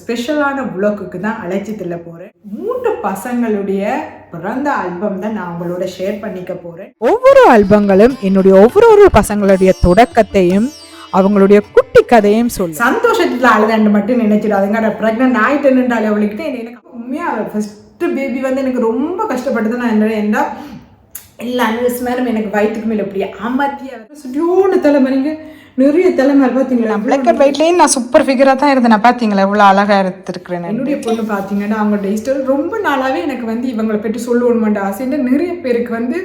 ஸ்பெஷலான வ்ளாகுக்கு தான் அழைச்சிட்டுல போகிறேன். 3 பசங்களுடைய பிறந்த ஆல்பம் தான் நான் உங்களோட ஷேர் பண்ணிக்க போகிறேன். ஒவ்வொரு ஆல்பங்களும் என்னுடைய ஒவ்வொரு பசங்களுடைய தொடக்கத்தையும் அவங்களுடைய குட்டி கதையும் சொல்லு. சந்தோஷத்தில் அழுதாண்டு மட்டும் நினைச்சிடாதுங்க. ப்ரெக்னென்ட் ஆகிட்டேன்னுட்டாலே அவளுக்கிட்ட எனக்கு உண்மையாக ஃபஸ்ட்டு பேபி வந்து எனக்கு ரொம்ப கஷ்டப்பட்டது. நான் என்ன எல்லா அனிவர்ஸ் மேலும் எனக்கு வயிற்றுக்கு மேலே இப்படி அமர்த்தியாக சுட்டியோன்னு தலைமறிங்க நிறைய தலைமை பார்த்தீங்களா. பிளாக் அண்ட் ஒயிட்லேயும் நான் சூப்பர் ஃபிகராக தான் இருந்தேன். நான் பார்த்தீங்களா இவ்வளோ அழகாக எடுத்துருக்கிறேன். என்னுடைய பொண்ணு பார்த்தீங்கன்னா அவங்களோட ஹிஸ்டரி ரொம்ப நாளாகவே எனக்கு வந்து இவங்களை பற்றி சொல்லணுமென்ற ஆசைன்னு நிறைய பேருக்கு வந்து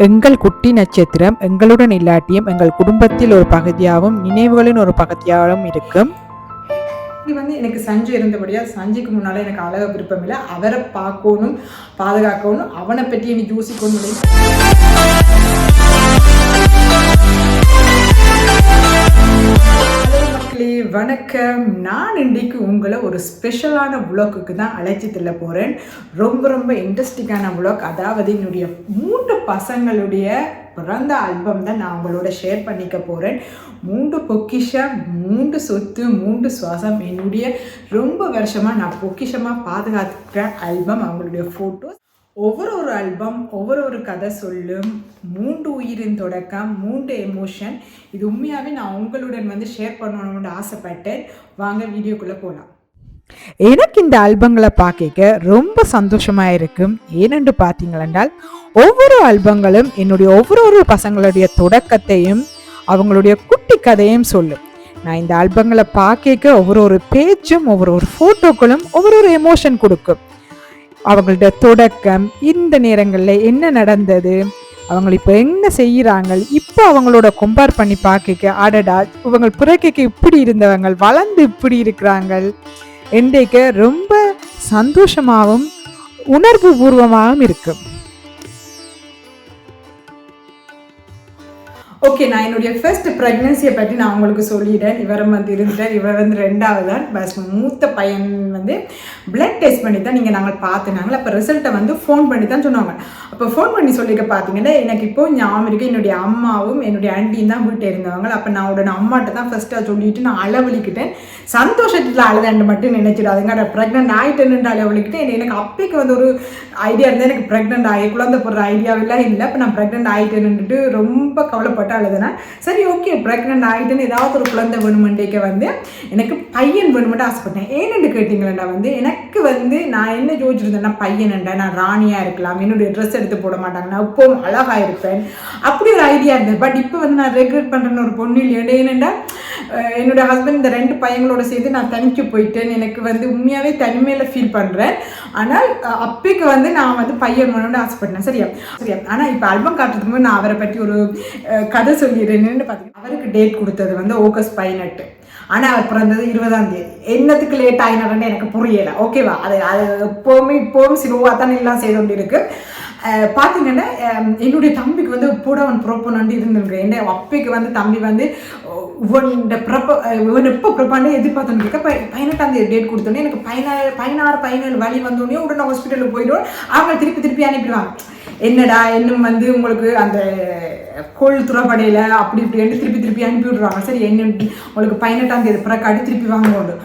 எங்கள் குட்டி நட்சத்திரம் எங்களுடன் இல்லாட்டியும் எங்கள் குடும்பத்தில் ஒரு பகுதியாகவும் நினைவுகளின் ஒரு பகுதியாகவும் இருக்கும். இது வந்து எனக்கு சஞ்சய் இருந்தபடியாக சஞ்சய்க்கு முன்னால் எனக்கு அழக விருப்பம் இல்லை. அவரை பார்க்கணும், பாதுகாக்கணும், அவனை பற்றி எனக்கு யோசிக்கணும். வணக்கம். நான் இன்றைக்கு உங்களை ஒரு ஸ்பெஷலான வ்ளாகுக்கு தான் அழைச்சிட்டுல போகிறேன். ரொம்ப இன்ட்ரெஸ்டிங்கான வ்ளாக். அதாவது என்னுடைய 3 பசங்களுடைய பிறந்த ஆல்பம் தான் நான் உங்களோட ஷேர் பண்ணிக்க போகிறேன். 3 பொக்கிஷம், 3 சொத்து, 3 சுவாசம். என்னுடைய ரொம்ப வருஷமாக நான் பொக்கிஷமாக பாதுகாத்துக்கிற ஆல்பம். அவங்களுடைய ஃபோட்டோஸ், ஒவ்வொரு ஆல்பம் ஒவ்வொரு கதை சொல்லும். 3 உயிரின் தொடக்கம், 3 எமோஷன். இது உண்மையாகவே நான் உங்களுடன் வந்து ஷேர் பண்ணணும்னு ஆசைப்பட்டேன். வாங்க வீடியோக்குள்ளே போகலாம். எனக்கு இந்த ஆல்பங்களை பார்க்க ரொம்ப சந்தோஷமாக இருக்கும். ஏனென்று பார்த்தீங்களென்றால் ஒவ்வொரு ஆல்பங்களும் என்னுடைய ஒவ்வொரு பசங்களுடைய தொடக்கத்தையும் அவங்களுடைய குட்டி கதையும் சொல்லும். நான் இந்த ஆல்பங்களை பார்க்க ஒவ்வொரு பேச்சும் ஒவ்வொரு ஃபோட்டோக்களும் ஒவ்வொரு எமோஷன் கொடுக்கும். அவங்களோட தொடக்கம், இந்த நேரங்களில் என்ன நடந்தது, அவங்க இப்போ என்ன செய்கிறாங்க, இப்போ அவங்களோட கம்பேர் பண்ணி பார்க்க ஆடடா இவங்க பிறக்க இப்படி இருந்தவங்க வளர்ந்து இப்படி இருக்கிறாங்க என்றைக்கு ரொம்ப சந்தோஷமாகவும் உணர்வு பூர்வமாகவும் இருக்கும். ஓகே, நான் என்னுடைய ஃபர்ஸ்ட் ப்ரெக்னன்சியை பற்றி நான் உங்களுக்கு சொல்லிட்டேன். இவரும் வந்து இருந்துட்டார். இவர் வந்து 2வது தான். பஸ் மூத்த பையன் வந்து பிளட் டெஸ்ட் பண்ணி தான் நாங்கள் பார்த்துனாங்களே. அப்போ ரிசல்ட்டை வந்து ஃபோன் பண்ணி தான் சொன்னாங்க. அப்போ ஃபோன் பண்ணி சொல்லிக்க பார்த்தீங்கன்னா எனக்கு இப்போ ஞாபகம் இருக்குது. என்னுடைய அம்மாவும் என்னுடைய ஆண்டியும் தான் வீட்டில் இருந்தவங்க. அப்போ நான் உடனே அம்மாட்ட தான் ஃபஸ்ட்டாக சொல்லிவிட்டு நான் அளவழிக்கிட்டேன். சந்தோஷத்தில் அழுதாண்டு மட்டும் நினைச்சிடாதுங்க. ப்ரெக்னென்ட் ஆகிட்டேன்னு அளவழிக்கிட்டேன். எனக்கு அப்பைக்கு வந்து ஒரு ஐடியா இருந்தால் எனக்கு ப்ரெக்னென்ட் ஆகி குழந்தை போடுற ஐடியாவெல்லாம் இல்லை. இப்போ நான் ப்ரெக்னென்ட் ஆகிட்டேன்னுட்டு ரொம்ப கவலைப்பட்டு அழுதுனா. சரி, ஓகே, ப்ரெக்னென்ட் ஆகிட்டேன்னு ஏதாவது ஒரு குழந்தை வேணுமெண்டேக்க வந்து எனக்கு பையன் வேணுமெண்டு ஆசைப்பட்டேன். ஏன்னு கேட்டிங்களேன்டா வந்து எனக்கு வந்து நான் என்ன யோசிச்சிருந்தேன்னா பையன்டா நான் ராணியாக இருக்கலாம், என்னுடைய ட்ரெஸ் எடுத்து போட மாட்டாங்க, நான் இப்போவும் அழகாக இருப்பேன், அப்படி ஒரு ஐடியா இருந்தது. பட் இப்போ வந்து நான் ரெக்ரெட் பண்ணுறேன்னு ஒரு பொண்ணு இல்லையா. ஏனெண்டா என்னுடைய ஹஸ்பண்ட் இந்த 2 பையங்களோட சேர்த்து நான் தனிக்கு போயிட்டேன். எனக்கு வந்து உண்மையாகவே தனிமையில் ஃபீல் பண்ணுறேன். ஆனால் அப்பைக்கு வந்து நான் வந்து பையன் வேணும்னு ஆசைப்பட்டேன். சரியா. ஆனால் இப்போ ஆல்பம் காட்டுறதுக்கு போது நான் அவரை பற்றி ஒரு கதை சொல்லிடுறேன்னு பார்த்தீங்கன்னா, அவருக்கு டேட் கொடுத்தது வந்து ஆகஸ்ட் 18. ஆனால் அவர் பிறந்தது 20ஆம் தேதி. என்னத்துக்கு லேட் ஆகினாருன்னு எனக்கு புரியலை. ஓகேவா. அது இப்போவும் சிலுவாக தான் எல்லாம் செய்து கொண்டு இருக்கு. பார்த்தீங்கன்னா என்னுடைய தம்பிக்கு வந்து அவன் ப்ரோப்போன்னு இருந்திருக்கேன். என்ன அப்பைக்கு வந்து தம்பி வந்து இவன் எப்போ ப்ரப்பாண்டே எதிர்பார்த்தோன்னு கேட்க 18ஆம் தேதி டேட் கொடுத்தோன்னே எனக்கு 16 17 வழி வந்தோடனே உடனே ஹாஸ்பிட்டலுக்கு போயிடுவோம். அவங்க திருப்பி அனுப்பிடுவாங்க. என்னடா இன்னும் வந்து உங்களுக்கு அந்த கோள் துறப்படையில் அப்படி இப்படி திருப்பி அனுப்பி விடுவாங்க. சரி, என்ன உங்களுக்கு 18ஆம் தேதி பிறக்காடி திருப்பி வாங்குவோம்.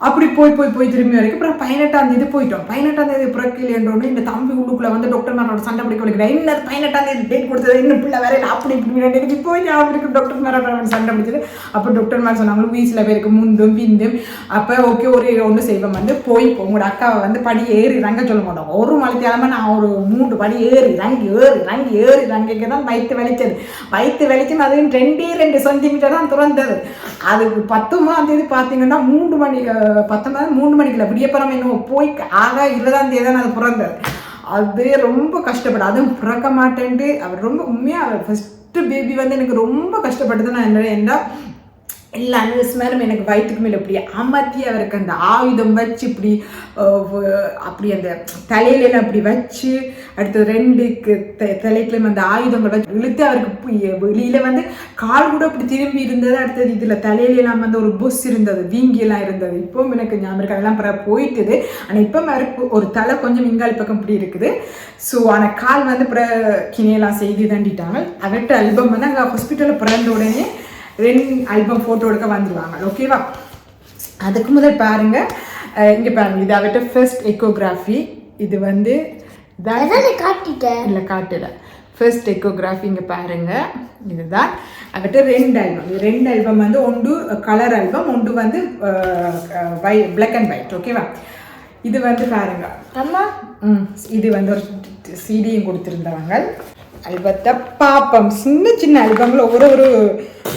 அப்படி போய் திரும்பி வரைக்கும். அப்புறம் 18ஆம் தேதி போயிட்டோம். 18ஆம் தேதி பிறக்கலைன்றோன்னு இந்த தம்பி உள்ளுக்குள்ள வந்து டாக்டர் மேரோட சண்டை பிடிக்க வைக்கிறேன். என்ன 18ஆம் தேதி டேட் கொடுத்தது, இன்னும் பிள்ளை வேற இல்லை, அப்படி இப்படி போய் அவருக்கு டாக்டர் மேரோட சண்டை பிடிச்சது. அப்போ டாக்டர் மேலே சொன்னாங்க வீசில் பேருக்கு முந்தும் பிந்தும். அப்போ ஓகே, ஒன்று செய்வோம் வந்து போய் உங்களோட அக்காவை வந்து படி ஏறி இறங்க சொல்ல மாட்டோம். ஒரு மலைத்தியாலமாக நான் ஒரு 3 படி ஏறி இறங்கிக்க தான் வயிற்று வெளிச்சது. அதுவும் 2 சென்டிமீட்டர் தான் திறந்தது. அது 19ஆம் தேதி பார்த்தீங்கன்னா 3 மணிக்குள்ள விடியப்பறம் இன்னும் போய் ஆக 20ஆம் தேதி தான் அது பிறந்தது. அது ரொம்ப கஷ்டப்படும். அதுவும் பிறக்க மாட்டேன்ட்டு அவர் ரொம்ப உண்மையாக ஃபஸ்ட்டு பேபி வந்து எனக்கு ரொம்ப கஷ்டப்பட்டது. நான் என்ன எல்லா அனிவர்ஸ் மேலும் எனக்கு வயிற்றுக்கு மேலே இப்படி அமர்த்தி அவருக்கு அந்த ஆயுதம் வச்சு இப்படி அப்படி அந்த தலையில அப்படி வச்சு அடுத்தது 2 தலைக்குலையும் அந்த ஆயுதங்கள் வச்சு இழுத்து அவருக்கு வெளியில் வந்து கால் கூட அப்படி திரும்பி இருந்தது. அடுத்தது இதில் தலையிலாம் வந்து ஒரு புஷ் இருந்தது, வீங்கியெல்லாம் இருந்தது. இப்போவும் எனக்கு ஞாபகம் இருக்கு. அதெல்லாம் போயிட்டுது. ஆனால் இப்போ அவருக்கு ஒரு தலை கொஞ்சம் இங்கால் பக்கம் இப்படி இருக்குது. ஸோ ஆனால் கால் வந்து கிணையெல்லாம் செய்து தண்டிட்டாங்க. அவர்கிட்ட ஆல்பம் வந்து அங்கே ஹாஸ்பிட்டலில் பிறந்த உடனே 2 ஆல்பம் ஃபோட்டோ எடுக்க வந்துடுவாங்க. ஓகேவா. அதுக்கு முதல் பாருங்கள், இங்கே பாருங்க, இது அவர்கிட்ட ஃபர்ஸ்ட் எக்கோகிராஃபி. இது வந்து இல்லை காட்டல, ஃபர்ஸ்ட் எக்கோகிராஃபி. இங்கே பாருங்க, இதுதான் அவர்கிட்ட 2 ஆல்பம். இது 2 ஆல்பம் வந்து ஒன்று கலர் ஆல்பம், ஒன்று வந்து பிளாக் அண்ட் ஒயிட். ஓகேவா? இது வந்து பாருங்க, இது வந்து ஒரு சிடியும் கொடுத்துருந்தவங்க. ஆல்பத்தை பாப்பம், சின்ன சின்ன ஆல்பம்ல ஒரு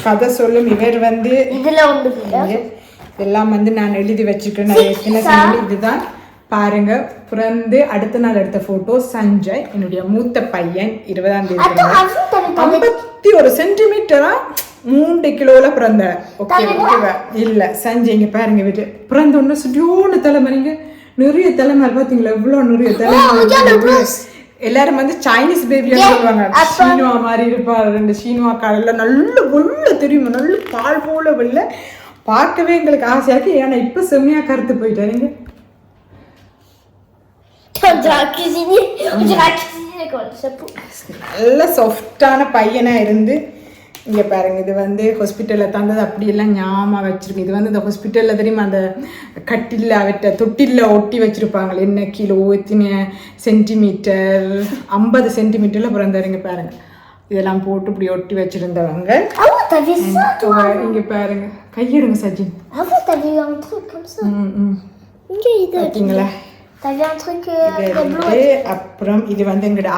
கதை சொல்லும். இவர் வந்து இதெல்லாம் வந்து நான் எழுதி வச்சிருக்கேன். இதுதான் பாருங்க, பிறந்து அடுத்த நாள் எடுத்த போட்டோ. சஞ்சய் என்னுடைய மூத்த பையன், 20ஆம் தேதி 51 சென்டிமீட்டரா 3 கிலோல பிறந்த. ஓகேவா? இல்ல சஞ்சய் இங்க பாருங்க, வீட்டு பிறந்த ஒண்ணு சுட்டியோன்னு தலைமறிங்க, நிறைய தலைமை பாத்தீங்களா? இவ்வளவு நிறைய தலைமை. எல்லாரும் வந்து சைனீஸ் பேபியா சொல்லுவாங்க. சீனுவா மாதிரி இருப்பாரு, 2 சீனுவா காலையில நல்ல வெள்ள தெரியுமா, நல்ல பால் போல வெள்ள. பார்க்கவே எங்களுக்கு ஆசையா இருக்கு. ஏன்னா இப்ப செம்மையா கருத்து போயிட்டாருங்க. நல்ல சாஃப்டான பையனா இருந்து இங்க பாருங்க, இது வந்து ஹாஸ்பிட்டல்ல தந்தது. அப்படியெல்லாம் ஞாபகம் வச்சிருக்கு. இது வந்து இந்த ஹாஸ்பிட்டல்ல தெரியுமா, அந்த கட்டில அவற்ற தொட்டில ஒட்டி வச்சிருப்பாங்க, என்ன கிலோ எத்தனை சென்டிமீட்டர், 50 சென்டிமீட்டர்ல பிறந்தாருங்க பாருங்க. இதெல்லாம் போட்டு இப்படி ஒட்டி வச்சிருந்தவங்க. இங்க பாருங்க, கையிடுங்க சஜின். பார்த்தீங்களா? அப்புறம் இது வந்து எங்களோட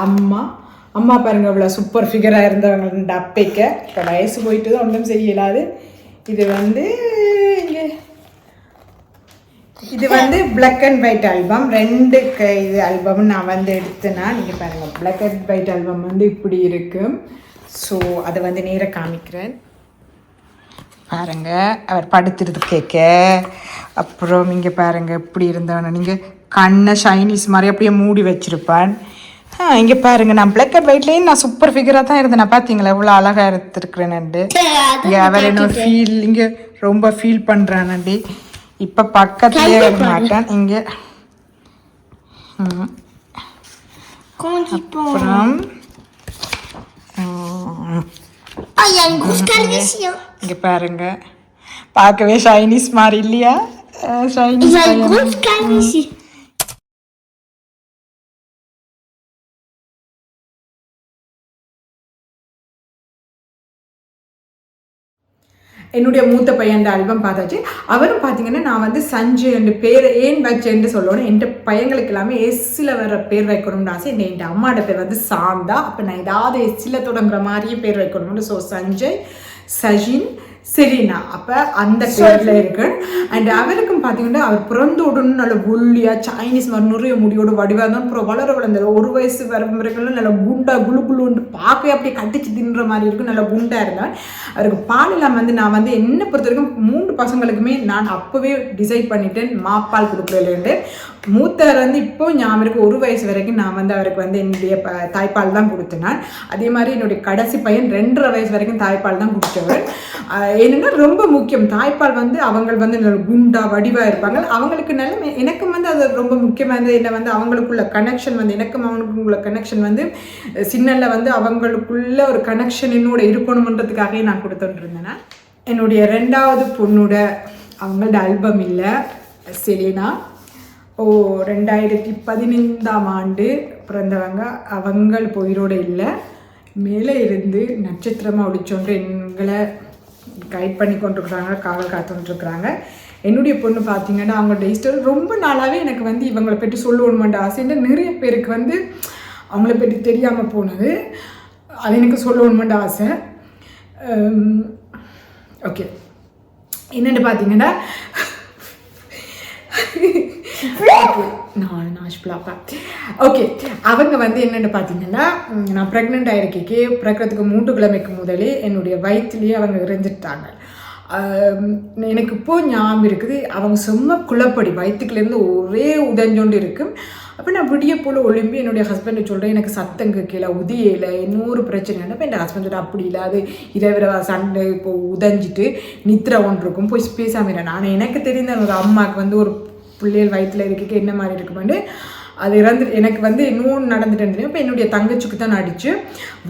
அம்மா பாருங்க, அவ்வளோ சூப்பர் ஃபிகராக இருந்தவங்க அப்பைக்க. இப்போ வயசு போயிட்டு தான் ஒன்றும் செய்யலாது. இது வந்து இங்கே இது வந்து பிளாக் அண்ட் ஒயிட் ஆல்பம். 2 இது ஆல்பம் நான் வந்து எடுத்தேன்னா, நீங்கள் பாருங்கள், பிளாக் அண்ட் ஒயிட் ஆல்பம் வந்து இப்படி இருக்கு. ஸோ அதை வந்து நேராக காமிக்கிறேன் பாருங்க. அவர் படுத்துறது கேட்க. அப்புறம் இங்கே பாருங்க, இப்படி இருந்தவன நீங்கள் கண்ணை சைனீஸ் மாதிரி அப்படியே மூடி வச்சிருப்பான். இங்கே பாருங்க, நான் பிளாக் அண்ட் ஒயிட்லேயும் நான் சூப்பர் ஃபிகராக தான் இருந்தேன். நான் பார்த்தீங்களா எவ்வளோ அழகாக எடுத்துருக்குறேன்ட்டு. இங்கே அவர் என்ன ஃபீல், இங்கே ரொம்ப ஃபீல் பண்ணுறானண்டி. இப்போ பக்கத்துலேயே வர மாட்டான் இங்கே. அப்புறம் இங்கே பாருங்க, பார்க்கவே சைனீஸ் மாதிரி இல்லையா? சைனீஸ் என்னுடைய மூத்த பையன் ஆல்பம் பார்த்தாச்சு. அவரும் பார்த்தீங்கன்னா, நான் வந்து சஞ்சய் என்ற பேர் ஏன் வச்சேன்னு சொல்லணும். என் பையங்களுக்கு எல்லாமே எஸ்ஸில் வர பேர் வைக்கணும்னு ஆசை. என் அம்மாவோட பேர் வந்து சாந்தா. அப்போ நான் ஏதாவது எஸ்ஸில் தொடங்குற மாதிரியே பேர் வைக்கணும்னு. ஸோ சஞ்சய், சஜின், செரீனா, அப்போ அந்த பேரில் இருக்கு. அண்ட் அவருக்கும் பார்த்தீங்கன்னா, அவர் பிறந்தோடுன்னு நல்ல ஒல்லியாக சைனீஸ் மாதிரி நிறைய முடியோட வடிவாக இருந்தால் அப்புறம் வளர்ந்த 1 வயசு வர முறைகள்லாம் நல்லா குண்டா குழுன்னு பார்க்கவே அப்படியே கட்டிச்சு தின்ற மாதிரி இருக்கும். நல்லா குண்டாக இருந்தால் அவருக்கு பாலெல்லாம் வந்து நான் வந்து என்னை பொறுத்த வரைக்கும் 3 பசங்களுக்குமே நான் அப்போவே டிசைட் பண்ணிட்டேன் மாப்பால் கொடுக்குறதுலேருந்து. மூத்தவர் வந்து இப்போ ஞாபகம் இருக்கு, 1 வயசு வரைக்கும் நான் வந்து அவருக்கு வந்து என்னுடைய தாய்ப்பால் தான் கொடுத்தேன். அதே மாதிரி என்னுடைய கடைசி பையன் 2.5 வயசு வரைக்கும் தாய்ப்பால் தான் குடித்தவர். என்னென்னா ரொம்ப முக்கியம் தாய்ப்பால் வந்து அவங்க வந்து நல்ல குண்டா வடிவாக இருப்பாங்க. அவங்களுக்கு நல்ல எனக்கும் வந்து அது ரொம்ப முக்கியமாக இருந்தது. என்ன வந்து அவங்களுக்குள்ள கனெக்ஷன் வந்து எனக்கும் அவங்களுக்குள்ள கனெக்ஷன் வந்து சின்னல்ல வந்து அவங்களுக்குள்ள ஒரு கனெக்ஷன் என்னோட இருக்கணுன்றதுக்காகவே நான் கொடுத்துட்டு இருந்தேன். என்னுடைய 2வது பொண்ணோட அவங்களோட ஆல்பம் இல்லை, செரீனா. 2015ஆம் ஆண்டு பிறந்தவங்க. அவங்கள் உயிரோடு இல்லை, மேலே இருந்து நட்சத்திரமாக ஒடிச்சோன்று எங்களை கைட் பண்ணி கொண்டிருக்கிறாங்க, காவல் காத்துட்டுருக்குறாங்க. என்னுடைய பொண்ணு பார்த்தீங்கன்னா, அவங்களோட ஹிஸ்டரி ரொம்ப நாளாகவே எனக்கு வந்து இவங்களை பற்றி சொல்லணுமென்ற ஆசைன்ற நிறைய பேருக்கு வந்து அவங்கள பற்றி தெரியாமல் போனது. அது எனக்கு சொல்லணுமென்ற ஆசை. ஓகே, என்னென்னு பார்த்தீங்கன்னா, ஓகே, அவங்க வந்து என்னென்னு பார்த்தீங்கன்னா, நான் ப்ரெக்னென்ட் ஆகிருக்கே பிறக்கிறதுக்கு 3 கிழமைக்கு முதலே என்னுடைய வயிற்றுலேயே அவங்க இருந்துட்டாங்க. எனக்கு இப்போது ஞாபகம் இருக்குது, அவங்க சும்மா குழப்படி வயிற்றுக்குலேருந்து ஒரே உதஞ்சோண்டு இருக்கும். அப்போ நான் விடிய போல் ஒளிம்பி என்னுடைய ஹஸ்பண்டை சொல்கிறேன், எனக்கு சத்தம் கேட்கல, உதியலை, இன்னொரு பிரச்சனை. அப்போ என் ஹஸ்பண்ட் சொல்லிட்டு அப்படி இல்லாது இரவு சண்டை இப்போ உதஞ்சிட்டு நித்திர ஒன்று இருக்கும், போய் பேசாமல் நான் எனக்கு தெரிந்த ஒரு அம்மாவுக்கு வந்து ஒரு பிள்ளைகள் வயிற்றில் இருக்க என்ன மாதிரி இருக்குமெண்டு அது எனக்கு வந்து இன்னொன்று நடந்துட்டு. இப்போ என்னுடைய தங்கச்சிக்கு தான் அடித்து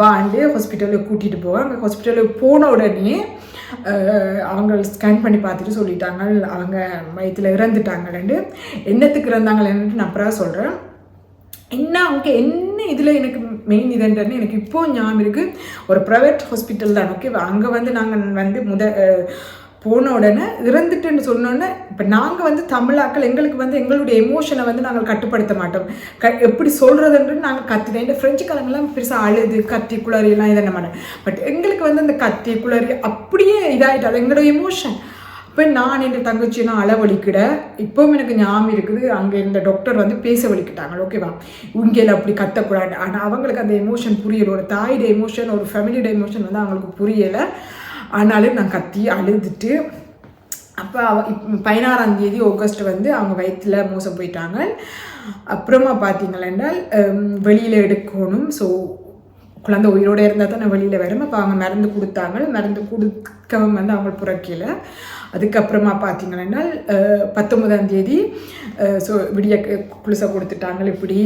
வாண்டு ஹாஸ்பிட்டலுக்கு கூட்டிகிட்டு போவேன். அங்கே ஹாஸ்பிட்டலுக்கு போன உடனே அவங்க ஸ்கேன் பண்ணி பார்த்துட்டு சொல்லிட்டாங்க அவங்க வயிற்றில் இறந்துட்டாங்கன்னு. என்னத்துக்கு இறந்தாங்கன்னு நான் அப்புறம் சொல்கிறேன். என்ன இதில் எனக்கு மெயின் இதுன்றன்னு எனக்கு இப்போது ஞாபகம் இருக்குது. ஒரு ப்ரைவேட் ஹாஸ்பிட்டல் தான், ஓகே. அங்கே வந்து நாங்கள் போன உடனே இறந்துட்டுன்னு சொன்னோன்னே, இப்போ நாங்கள் வந்து தமிழாக்கள் எங்களுக்கு வந்து எங்களுடைய எமோஷனை வந்து நாங்கள் கட்டுப்படுத்த மாட்டோம். எப்படி சொல்கிறதுன்றது நாங்கள் கத்தினேன். இந்த ஃப்ரெஞ்சுக்காரங்கெல்லாம் பெருசாக அழுது கத்தி குளறியெல்லாம் இதை மாட்டேன். பட் எங்களுக்கு வந்து அந்த கத்தி குளறி அப்படியே இதாகிட்டு, அது எங்களோட எமோஷன். இப்போ நான் என் தங்கச்சினா அளவழிக்கிட இப்போவும் எனக்கு ஞாபகம் இருக்குது. அங்கே இந்த டாக்டர் வந்து பேச வலிக்கிட்டாங்க, ஓகேவா. இங்கேல அப்படி கத்தக்கூடாது. ஆனால் அவங்களுக்கு அந்த எமோஷன் புரியலை. ஒரு தாயோட எமோஷன், ஒரு ஃபேமிலியோட எமோஷன் வந்து அவங்களுக்கு புரியலை. ஆனாலும் நான் கத்தி அழுதுட்டு, அப்போ 16ஆம் தேதி ஆகஸ்ட் வந்து அவங்க வயிற்றில் மோசம் போயிட்டாங்க. அப்புறமா பார்த்தீங்களா வெளியில் எடுக்கணும். ஸோ குழந்தை உயிரோடு இருந்தால் தான் நான் வெளியில் வரேன். அப்போ அவங்க மருந்து கொடுத்தாங்க. மருந்து கொடுக்கவும் வந்து அவங்க புறக்கல. அதுக்கப்புறமா பார்த்தீங்கன்னா 19ஆம் தேதி ஸோ விடிய குளிசை கொடுத்துட்டாங்க. இப்படி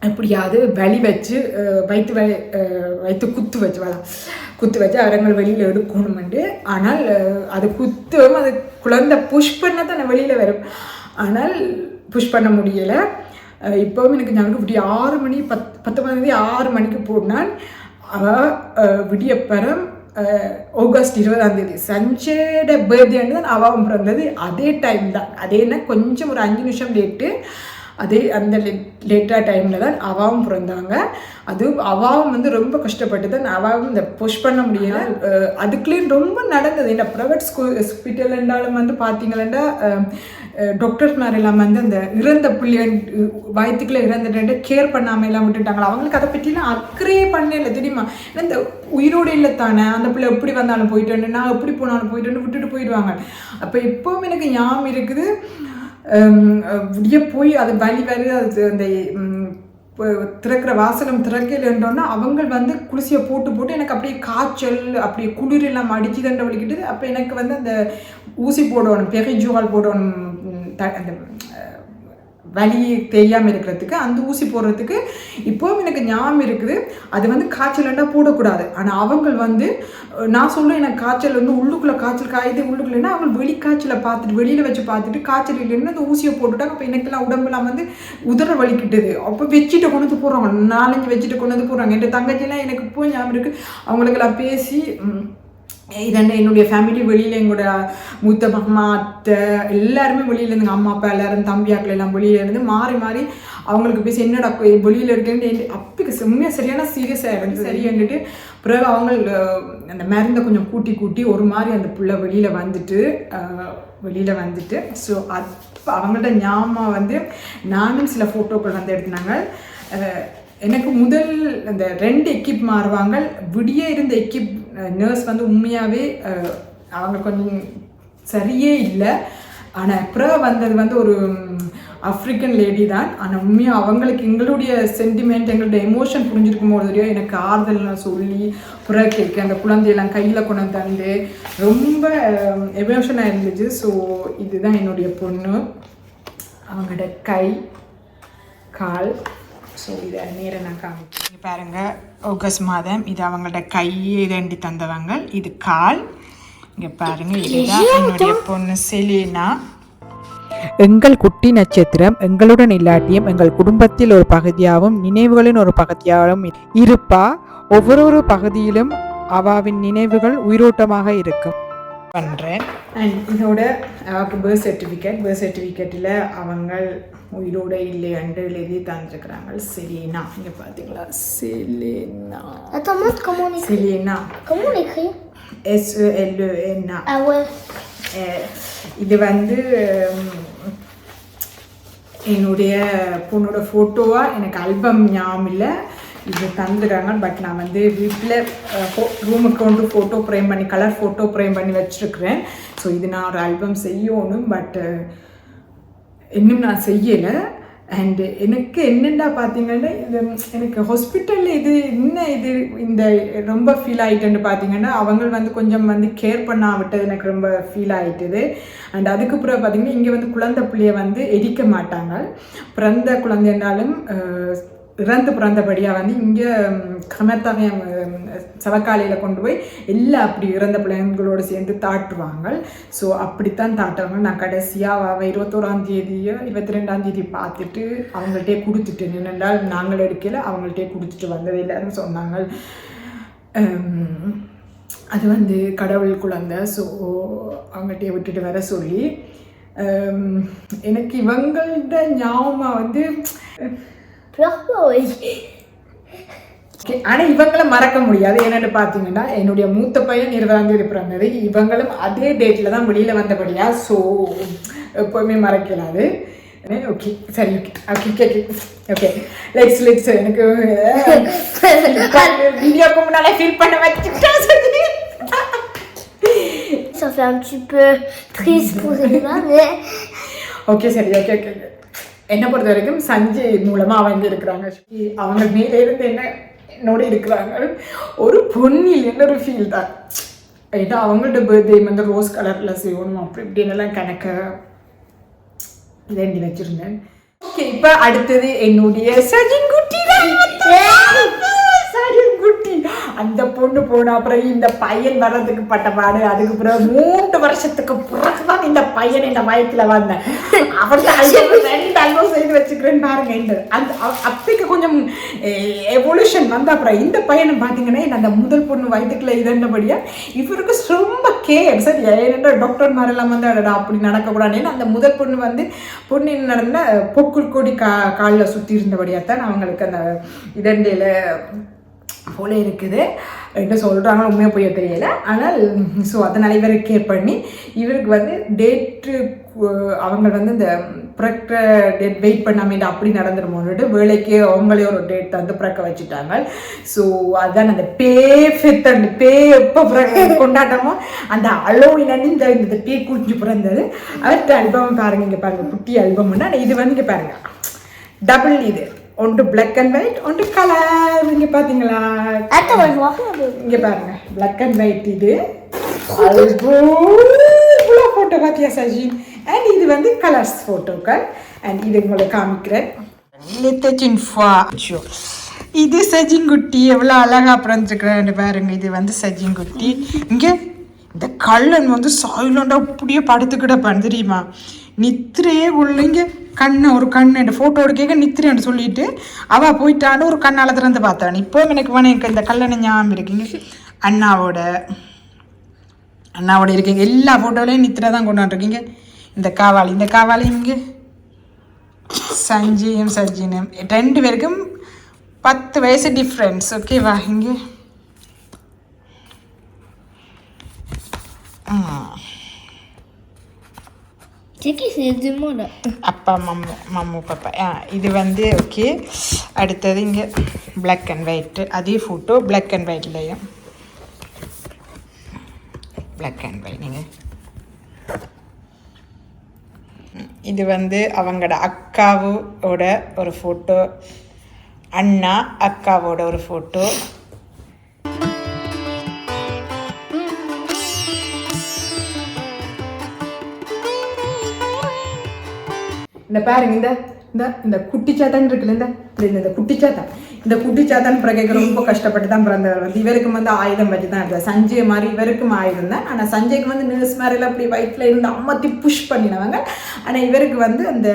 எப்படியாவது வலி வச்சு வயிற்று குத்து வச்சு அரங்கள் வெளியில் எடுக்கணுமெண்டு. ஆனால் அது குத்துவும் அது குழந்தை புஷ் பண்ண தான் நான் வெளியில் வரும். ஆனால் புஷ் பண்ண முடியலை. இப்போவும் எனக்கு ஞாபகம் இப்படி 6 மணி 19ஆம் தேதி 6 மணிக்கு போனான். விடியப்பறம் ஆகஸ்ட் 20ஆம் தேதி சஞ்சயோட பர்த்டேன்னு தான் அவாவும் பிறந்தது. அதே டைம் தான், அதேன்னா கொஞ்சம் ஒரு 5 நிமிஷம் லேட்டு. அதே அந்த லேட்டாக டைமில் தான் அவாவும் பிறந்தாங்க. அது அவாவும் வந்து ரொம்ப கஷ்டப்பட்டு தான் அவாவும் இந்த புஷ் பண்ண முடியலை. அதுக்குள்ளேயும் ரொம்ப நடந்தது. இந்த ப்ரைவேட் ஹாஸ்பிட்டல் இருந்தாலும் வந்து பார்த்தீங்களா டாக்டர்ஸ் மாதிரிலாம் வந்து அந்த இறந்த பிள்ளை வயிற்றுக்குள்ளே இறந்துட்டு கேர் பண்ணாமல் எல்லாம் விட்டுட்டாங்களா. அவங்களுக்கு அதை பற்றிலாம் அக்கறையே பண்ணல, தெரியுமா. ஏன்னா இந்த உயிரோடு இல்லை தானே, அந்த பிள்ளை எப்படி வந்தாலும் போயிட்டு நான் எப்படி போனாலும் போயிட்டு விட்டுட்டு போயிடுவாங்க. அப்போ இப்போவும் எனக்கு ஞாபகம் இருக்குது. விடிய போய் அது வலி வருது. அது அந்த திறக்கிற வாசலம் திறக்கலன்றோன்னா அவங்க வந்து குளிசியை போட்டு எனக்கு அப்படியே காய்ச்சல் அப்படியே குளிர் எல்லாம் அடிச்சு தண்டை வலிக்கிட்டு. அப்போ எனக்கு வந்து அந்த ஊசி போடணும், பெரிஜுவால் போடணும், அந்த வலி தெரியாமல் இருக்கிறதுக்கு அந்த ஊசி போடுறதுக்கு இப்போவும் எனக்கு ஞாபகம் இருக்குது. அது வந்து காய்ச்சல்னா போடக்கூடாது. ஆனால் அவங்க வந்து நான் சொல்லுவேன் எனக்கு காய்ச்சல் வந்து உள்ளுக்குள்ளே காய்ச்சல் காயுது உள்ளுக்குள்ளேன்னா அவங்க வெளி காய்ச்சலை பார்த்துட்டு வெளியில் வச்சு பார்த்துட்டு காய்ச்சல் இல்லைன்னு அந்த ஊசியை போட்டுட்டாங்க. அப்போ எனக்கெல்லாம் உடம்புலாம் வந்து உதற வலிக்கிட்டது. அப்போ வச்சுட்டு கொண்டு வந்து போடுறாங்க, 4-5 வச்சுட்டு கொண்டு வந்து போடுறாங்க. என் தங்கச்சிலாம் எனக்கு இப்போ ஞாபகம் இருக்குது. அவங்களுக்கெல்லாம் பேசி இதென்ன என்னுடைய ஃபேமிலி வெளியில் எங்களோட மூத்த மாமா அத்தை எல்லாருமே வெளியில் இருந்து அம்மா அப்பா எல்லாரும் தம்பியாக்கள் எல்லாம் வெளியில் இருந்து மாறி அவங்களுக்கு பேசி என்னடா வெளியில் இருக்குன்னு அப்போ உண்மையாக சரியான சீரியஸாக இருந்து சரியாண்டுட்டு பிறகு அவங்க அந்த மருந்தை கொஞ்சம் கூட்டி ஒரு மாதிரி அந்த புள்ள வெளியில் வந்துட்டு ஸோ அப்போ அவங்கள்ட்ட ஞாபகம் வந்து நானும் சில ஃபோட்டோக்கள் வந்து எடுத்தினாங்க. எனக்கு முதல் அந்த 2 எக்கிப் மாறுவாங்க. விடிய இருந்த எக்கிப் நர்ஸ் வந்து உண்மையாகவே அவங்க கொஞ்சம் சரியே இல்லை. ஆனால் அப்புறம் வந்தது வந்து ஒரு ஆஃப்ரிக்கன் லேடி தான். ஆனால் உண்மையாக அவங்களுக்கு எங்களுடைய சென்டிமெண்ட் எங்களுடைய எமோஷன் புரிஞ்சிருக்கும் போது எனக்கு ஆறுதல்லாம் சொல்லி புற கேட்க அந்த குழந்தையெல்லாம் கையில் கொண்டு தந்து ரொம்ப எமோஷனாக இருந்துச்சு. ஸோ இதுதான் என்னுடைய பொண்ணு, அவங்களோட கை கால். ஸோ இதை நேரம் நான் காமிச்சு பாருங்கள். ஆகஸ்ட் மாதம் இது அவங்களோட கையை ரெண்டி தந்தவங்க. இது கால். இங்கே பாருங்கள், இதுதான் என்னுடைய பொண்ணு செலீனா. எங்கள் குட்டி நட்சத்திரம் எங்களுடன் இல்லாட்டியும் எங்கள் குடும்பத்தில் ஒரு பகுதியாகவும் நினைவுகளின் ஒரு பகுதியாகவும் இருப்பா. ஒவ்வொரு பகுதியிலும் அவாவின் நினைவுகள் உயிரோட்டமாக இருக்கும் பண்ணுறேன். அண்ட் இதோட அவருக்கு பர்த் சர்டிஃபிகேட்டில் அவங்க உயிரோடு இல்லையன்று எழுதி தந்துருக்குறாங்க. செலீனா, இங்கே பார்த்தீங்களா, செலீனா. Selena SELENA. இது வந்து என்னுடைய பொண்ணோட ஃபோட்டோவாக எனக்கு ஆல்பம் ஞாபகம் இல்லை, இது தந்துடுறாங்க. பட் நான் வந்து வீட்டில் ரூமுக்கு கொண்டு ஃபோட்டோ ஃப்ரேம் பண்ணி கலர் ஃபோட்டோ ஃப்ரேம் பண்ணி வச்சுருக்குறேன். ஸோ இது நான் ஒரு ஆல்பம் செய்யணும், பட் இன்னும் நான் செய்யலை. அண்டு எனக்கு என்னென்னா பார்த்தீங்கன்னா இது எனக்கு ஹாஸ்பிட்டலில் இது இந்த ரொம்ப ஃபீல் ஆகிட்டுன்னு பார்த்தீங்கன்னா அவங்க வந்து கொஞ்சம் வந்து கேர் பண்ண விட்டது எனக்கு ரொம்ப ஃபீல் ஆகிட்டுது. அண்ட் அதுக்கப்புறம் பார்த்தீங்கன்னா இங்கே வந்து குழந்தை பிள்ளைய வந்து எரிக்க மாட்டாங்க. பிறந்த குழந்தைனாலும் இறந்து பிறந்தபடியாக வந்து இங்கே கிரமத்தாவையம் சவக்காலையில் கொண்டு போய் எல்லா அப்படி இறந்த பிள்ளைங்களோடு சேர்ந்து தாட்டுவாங்க. ஸோ அப்படித்தான் தாட்டுவாங்க. நான் கடைசியாக 21ஆம் தேதியோ 22ஆம் தேதி பார்த்துட்டு அவங்கள்ட்டே கொடுத்துட்டு நின்றால் நாங்கள் எடுக்கல, அவங்கள்ட்டே கொடுத்துட்டு வந்தது எல்லாரும் சொன்னாங்க. அது வந்து கடவுள் குழந்தை, ஸோ அவங்கள்ட்டே விட்டுட்டு வர சொல்லி எனக்கு இவங்கள்ட ஞாபகம் வந்து ஆனால் இவங்களை மறக்க முடியாது. என்னென்னு பார்த்தீங்கன்னா என்னுடைய மூத்த பையன் 20ஆம் தேதி பிறந்தது, இவங்களும் அதே டேட்டில் தான் வெளியில் வந்தபடியா, ஸோ எப்போவுமே மறக்கலாது. ஓகே சரி okay okay okay okay let's எனக்கு வீடியோக்கு முன்னாலே ஃபீல் பண்ண வச்சுட்டேன். Ça fait un petit peu triste pour Selma, mais... okay சரி ஓகே ஓகே. என்னை பொறுத்த வரைக்கும் சஞ்சய் மூலமாக அவங்க இருக்கிறாங்க, அவங்க மேலே இருந்து என்னோட இருக்கிறாங்க. ஒரு பொண்ணில் என்ன ஒரு ஃபீல் தான். ஏன்னா அவங்கள்ட்ட பர்த்டே வந்து ரோஸ் கலரில் செய்யணும் அப்படி இப்படின்னெல்லாம் கணக்க வேண்டி வச்சுருந்தேன். ஓகே இப்போ அடுத்தது என்னுடைய சஜின் குட்டி தான். சஜின் குட்டி அந்த பொண்ணு போன அப்புறம் இந்த பையன் வர்றதுக்கு பட்ட பாடு. அதுக்கு பிறகு 3 வருஷத்துக்கு பிறகுதான் இந்த பையன் இந்த வயத்துல வந்தேன். அவர்கிட்ட 2 அல்வம் செய்து வச்சுக்கிறேன்னு பாருங்க. அந்த அப்பைக்கு கொஞ்சம் எவல்யூஷன் வந்த அப்புறம் இந்த பையனை பார்த்தீங்கன்னா அந்த முதல் பொண்ணு வயதுக்குள்ள இதண்டபடியா இவருக்கு ரொம்ப கேர். சரி ஏன்னா டாக்டர் மாதிரிலாம் வந்து அப்படி நடக்கக்கூடாதுன்னு அந்த முதல் பொண்ணு வந்து பொண்ணு நடந்த பொக்குள் கொடி காலில் சுற்றி இருந்தபடியாத்தான் அவங்களுக்கு அந்த இதண்டையில் போல இருக்குது என்ன சொல்கிறாங்க உண்மையாக போய் தெரியல. ஆனால் ஸோ அதனால் இவரை கேர் பண்ணி இவருக்கு வந்து டேட்டு அவங்க வந்து இந்த பிறக்க டேட் வெயிட் பண்ணாமல் அப்படி நடந்துருமோன்னுட்டு வேலைக்கு அவங்களே ஒரு டேட் வந்து பிறக்க வச்சுட்டாங்க. ஸோ அதுதான் அந்த அந்த பே எப்போ கொண்டாட்டமோ அந்த அளவுலன்னு இந்த பே குடிஞ்சு பிறந்தது. அவர்கிட்ட அல்பம் பாருங்க, இங்கே பாருங்கள் குட்டி அல்பம்னா இது வந்து இங்கே பாருங்கள் டபுள் இது ஒன்று பிளாக் அண்ட் ஒயிட் ஒன்று கலர். இங்கே பார்த்தீங்களா இங்கே பாருங்க பிளாக் அண்ட் ஒயிட் இது இவ்வளோ ஃபோட்டோ பார்த்தியா சஜின். அண்ட் இது வந்து கலர்ஸ் ஃபோட்டோக்கள். அண்ட் இது உங்களை காமிக்கிறேன். இது சஜின் குட்டி எவ்வளோ அழகாக பிறந்துருக்குறேன்னு பாருங்க. இது வந்து சஜின் குட்டி. இங்கே இந்த கல்லன் வந்து சைலண்டாக அப்படியே படுத்துக்கிட்டப்பான்னு தெரியுமா, நித்திரையே உள்ளிங்க கண்ணை ஒரு கண்ணு என் ஃபோட்டோ எடுக்க நித்திரேன்னு சொல்லிட்டு அவள் போயிட்டான்னு ஒரு கண்ணால் திறந்து பார்த்தான். இப்போ எனக்கு எனக்கு இந்த கல்லணை ஞாபகம் இருக்குங்க. அண்ணாவோட இருக்கீங்க எல்லா ஃபோட்டோலையும் நித்திரை தான் கொண்டாந்துருக்கீங்க. இந்த காவாலி இங்கே சஞ்சயும் சஜினும் 2 பேருக்கும் 10 வயசு டிஃப்ரென்ஸ். ஓகேவா இங்கே அப்பா மம்மு பாப்பா. இது வந்து ஓகே. அடுத்தது இங்கே பிளாக் அண்ட் ஒயிட்டு அதே ஃபோட்டோ பிளாக் அண்ட் ஒயிட்லேயும் பிளாக் அண்ட் ஒயிட். நீங்கள் இது வந்து அவங்களோட அக்காவோட ஒரு ஃபோட்டோ, அண்ணா அக்காவோட ஒரு ஃபோட்டோ. இந்த பாருங்க இந்த குட்டிச்சாத்தான் இருக்குல்ல, இந்த குட்டிச்சாத்தான் பிறகு ரொம்ப கஷ்டப்பட்டு தான் பிறந்தவர். வந்து இவருக்கு வந்து ஆயுதம் வச்சு தான் இருந்தார். சஞ்சய் மாதிரி இவருக்கும் ஆயுதம் தான். ஆனால் சஞ்சய்க்கு வந்து நர்ஸ் மாதிரிலாம் அப்படி வயிற்றில் இருந்து அம்மத்தி புஷ் பண்ணினவங்க. ஆனால் இவருக்கு வந்து அந்த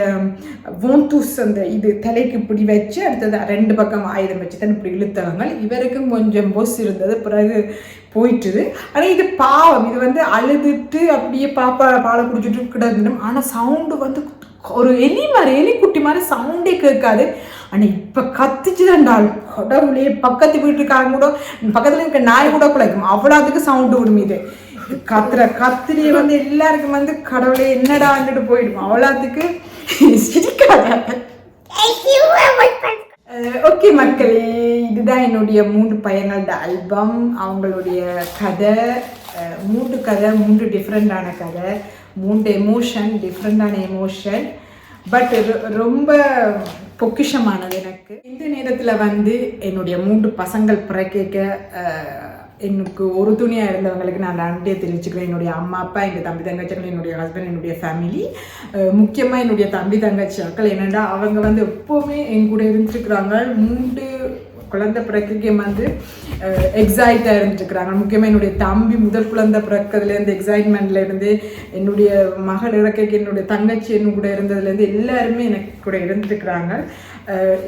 வோந்தூஸ் அந்த இது தலைக்கு இப்படி வச்சு அடுத்தது 2 பக்கம் ஆயுதம் வச்சு தான் இப்படி இழுத்தவங்க. இவருக்கும் கொஞ்சம் பொஸ் இருந்தது, பிறகு போயிட்டுது. ஆனால் இது பாவம், இது வந்து அழுதுட்டு அப்படியே பாலை குடிச்சிட்டு கிடந்துடும். ஆனால் சவுண்டு வந்து ஒரு எலி குட்டி மாதிரி சவுண்டே கேட்காது. ஆனால் இப்போ கத்திச்சு தாண்டாள் கடவுளே. பக்கத்து வீட்டுக்காரங்க கூட பக்கத்தில் இருக்க நாய் கூட குலைக்கும், அவ்வளோத்துக்கு சவுண்டு விடும். இது கத்திரியை வந்து எல்லாருக்கும் வந்து கடவுளே என்னடான்ட்டு போயிடும், அவ்வளோத்துக்கு சிரிக்காத. ஓகே மக்களே, இதுதான் என்னுடைய 3 பையங்களோட ஆல்பம். அவங்களுடைய கதை 3 டிஃப்ரெண்டான கதை, 3 எமோஷன், டிஃப்ரெண்டான எமோஷன். பட் ரொம்ப பொக்கிஷமானது எனக்கு. இந்த நேரத்தில் வந்து என்னுடைய 3 பசங்கள் பிறக்க எனக்கு ஒரு துணியாக இருந்தவங்களுக்கு நான் நன்றியை தெரிவிச்சுக்கிறேன். என்னுடைய அம்மா அப்பா, எங்கள் தம்பி தங்கச்சிகள், என்னுடைய ஹஸ்பண்ட், என்னுடைய ஃபேமிலி, முக்கியமாக என்னுடைய தம்பி தங்கச்சியாக்கள். என்னென்னா அவங்க வந்து எப்போவுமே என் கூட இருந்துருக்குறாங்க. 3 குழந்தை பிறக்கைக்கு வந்து எக்ஸைட்டாக இருந்துட்டுருக்குறாங்க. முக்கியமாக என்னுடைய தம்பி முதல் குழந்தை பிறக்கிறதுலேருந்து எக்ஸைட்மெண்ட்லேருந்து என்னுடைய மகள் இறக்கைக்கு என்னுடைய தங்கச்சி என்ன கூட இருந்ததுலேருந்து எல்லாருமே எனக்கு கூட இருந்துட்டுருக்குறாங்க.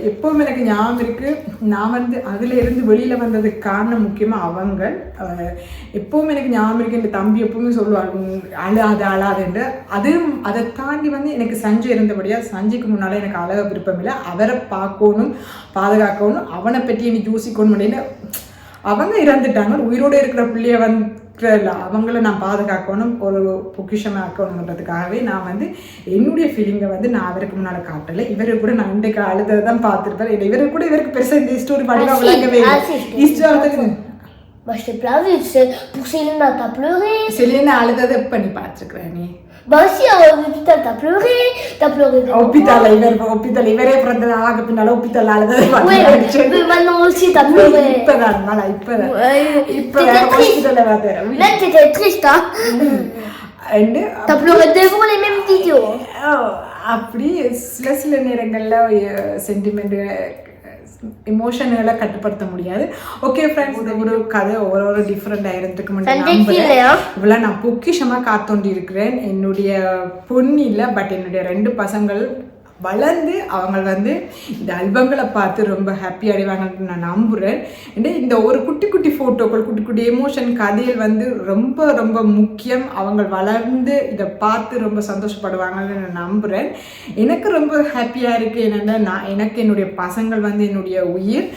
எப்போவும் எனக்கு ஞாபகம் இருக்குது, நான் வந்து அதில் இருந்து வெளியில் வந்ததுக்கு காரணம் முக்கியமாக அவங்க. எப்போவும் எனக்கு ஞாபகம் இருக்குது, என் தம்பி எப்பவுமே சொல்லுவாங்க அழாதுன்னு. அதுவும் அதை தாண்டி வந்து எனக்கு சஞ்சய் இருந்தபடியாக சஞ்சய்க்கு முன்னால் எனக்கு அழக விருப்பம் இல்லை. அவரை பார்க்கணும், பாதுகாக்கணும், அவனை பற்றி எனக்கு யோசிக்கணும் அப்படின்னு. அவங்க இறந்துட்டாங்க. உயிரோடு இருக்கிற பிள்ளைய வந்து அவங்கள நான் பாதுகாக்கணும், ஒரு பொக்கிஷமாக்கணுன்றதுக்காகவே நான் வந்து என்னுடைய ஃபீலிங்கை வந்து நான் அவருக்கு முன்னால் காட்டலை. இவரு கூட நான் இன்றைக்கு அழுதை தான் பார்த்துருப்பேன். இவரு கூட இவருக்கு பெருசாக இந்த ஸ்டோரி படிக்க விளங்கவே இல்லை. Bah, je t'ai pas vu, pour Céline, t'as pleuré. Céline அழுததை எப்போ நீ பார்த்துருக்குற நீ? Bah si, à l'hôpital, t'as pleuré. Hôpital, இவரே பிறந்தது ஆக பின்னால hospital அழுததை Oui, mais maintenant aussi, t'as pleuré. இப்பதான் ஹாஸ்பிட்டலில் பார்த்தேன். Là, t'étais triste, hein. T'as pleuré devant les mêmes vidéos. அப்படி சில நேரங்களில் சென்டிமெண்ட் எமோஷன்களை கட்டுப்படுத்த முடியாது. ஓகே ஃப்ரெண்ட்ஸ், இந்த ஒரு கதை ஒரு டிஃப்ரெண்டாக இருந்துக்கு மட்டும் இவ்வளோ நான் பொக்கிஷமாக காத்தோண்டி இருக்கிறேன். என்னுடைய பொண்ணு இல்லை, பட் என்னுடைய 2 பசங்கள் வளர்ந்து அவங்க வந்து இந்த ஆல்பங்களை பார்த்து ரொம்ப ஹாப்பி அடைவாங்கன்னு நான் நம்புகிறேன். இந்த ஒரு குட்டி குட்டி ஃபோட்டோக்கள், குட்டி குட்டி எமோஷன் கதைகள் வந்து ரொம்ப ரொம்ப முக்கியம். அவங்க வளர்ந்து இதை பார்த்து ரொம்ப சந்தோஷப்படுவாங்கன்னு நான் நம்புகிறேன். எனக்கு ரொம்ப ஹாப்பியாக இருக்குது. என்னென்னா எனக்கு என்னுடைய பசங்கள் வந்து என்னுடைய உயிர்.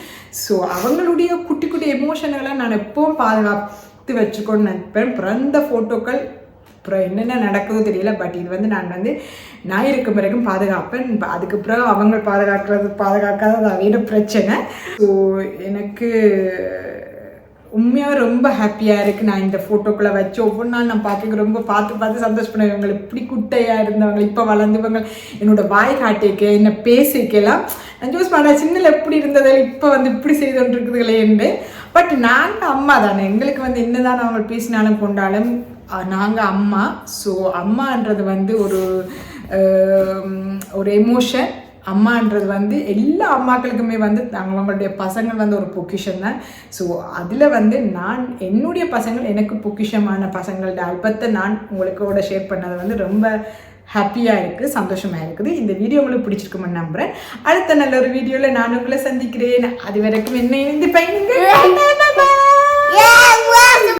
ஸோ அவங்களுடைய குட்டி குட்டி எமோஷன்களை நான் எப்பவும் பாதுகாத்து வச்சுக்கோன்னு நினைப்பேன். பிறந்த ஃபோட்டோக்கள் அப்புறம் என்னென்ன நடக்குதோ தெரியல, பட் இது வந்து நான் இருக்கும் வரைக்கும் பாதுகாப்பேன். இப்போ அதுக்கு பிறகு அவங்க பாதுகாக்காத வேறு பிரச்சனை. ஸோ எனக்கு உண்மையாக ரொம்ப ஹாப்பியாக இருக்குது. நான் இந்த ஃபோட்டோக்களை வச்சு ஒவ்வொரு நாள் நான் பார்க்க ரொம்ப பார்த்து சந்தோஷப்படுவேன். இவங்க இப்படி குட்டையாக இருந்தவங்க இப்போ வளர்ந்தவங்க என்னோடய வாய் காட்டிக்க என்ன பேசிக்கலாம் நான் ஜூஸ் பண்ண சின்னல எப்படி இருந்தது இப்போ வந்து இப்படி செய்துட்டு இருக்குதுங்களேன்னு. பட் நாங்கள் அம்மா தானே, எங்களுக்கு வந்து என்னதான் அவங்க பேசினாலும் கொண்டாலும் நாங்கள் அம்மா. ஸோ அம்மான்றது வந்து ஒரு எமோஷன். அம்மான்றது வந்து எல்லா அம்மாக்களுக்குமே வந்து அவங்களுடைய பசங்கள் வந்து ஒரு பொக்கிஷன் தான். ஸோ அதில் வந்து நான் என்னுடைய பசங்கள் எனக்கு பொக்கிஷமான பசங்களோட ஆல்பத்தை நான் உங்களுக்கோட ஷேர் பண்ணது வந்து ரொம்ப ஹாப்பியாக இருக்குது, சந்தோஷமாக இருக்குது. இந்த வீடியோ உங்களுக்கு பிடிச்சிருக்குமென்னு நம்புகிறேன். அடுத்த நல்ல ஒரு வீடியோவில் நான் உங்களை சந்திக்கிறேன். அது வரைக்கும் என்ன இந்த பையனுங்க